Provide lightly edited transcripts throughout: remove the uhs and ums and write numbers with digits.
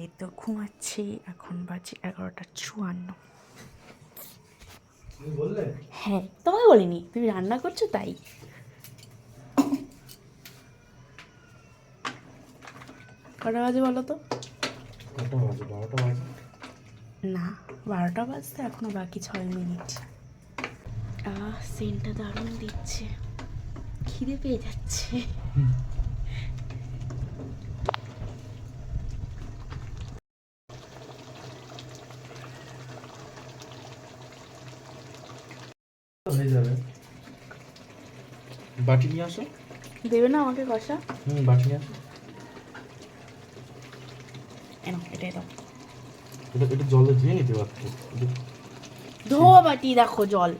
এই তো ঘুমাচ্ছি, এখন বাজে 11:54। হ্যাঁ, তোমাকে বলিনি, তুমি রান্না করছো তাই। কটা বাজে বলো তো? না, 12টা বাজতে এখনো বাকি 6 মিনিট। সেন্টটা দারুণ দিচ্ছে, খিদে পেয়ে যাচ্ছে। হয়ে যাবে। বাটি নিয়ে আসো। দেবে না আমাকে কষা? বাটি নিয়ে আসো। এটাই দাও। এটা জলে ধুয়ে নিতে পারতো। ধোয়া বাটি, দেখো জল।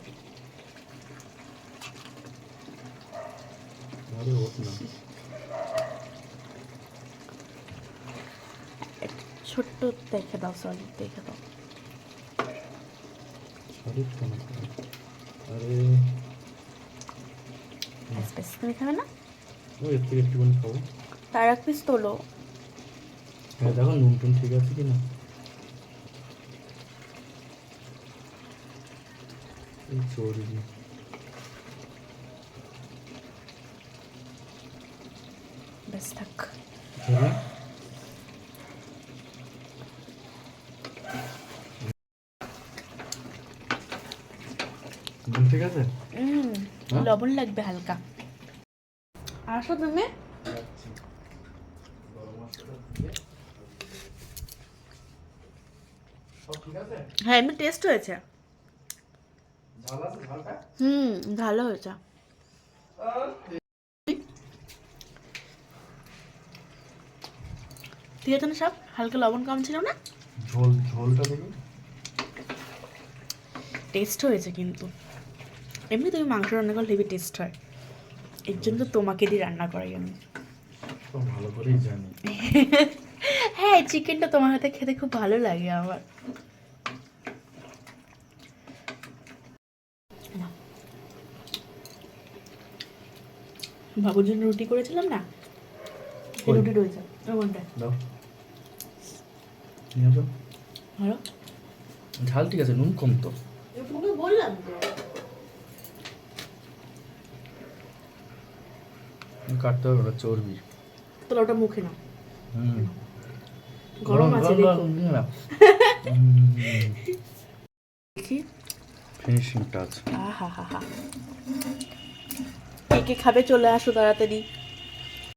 আরে ওঠ না। ছোট্ট দেখে দাও, সরি দেখে দাও। সরি কেন? আরে স্পেস তুমি খাবে না? ও এর থেকে একটুখানি খাবো। তার এক পিস তোলো। হ্যাঁ দেখো নুন টুন ঠিক আছে কি না। এই চর্বি। বেশ থাক। হ্যাঁ নুন ঠিক আছে। লবণ লাগবে হালকা। আসো তুমি। হ্যাঁ, এমনি টেস্ট হয়েছে। ভালো হয়েছে। ঠিক আছে না, সব হালকা লবণ কম ছিল না? ঝোলটা দেখো। টেস্ট হয়েছে কিন্তু। এমনি তুমি মাংস রান্না করলে হেভি টেস্ট হয়, এর জন্য তো তোমাকে দিয়ে রান্না করাই আমি। তো ভালো করেই জানি। হ্যাঁ, চিকেনটা তোমার হাতে খেতে খুব ভালো লাগে আমার। বাবুর জন্য রুটি করেছিলাম না, রুটি রয়েছে ওখানটা। দাও নিয়ে আসো। ভালো ঝাল ঠিক আছে, নুন কম তো। তুমি বললাম তো কাটতে হবে ওটা চর্বি। তাহলে ওটা মুখে নাও। গরম আছে দেখো। দেখি ফিনিশিং টাচ। কে কে খাবে চলে আসো তাড়াতাড়ি।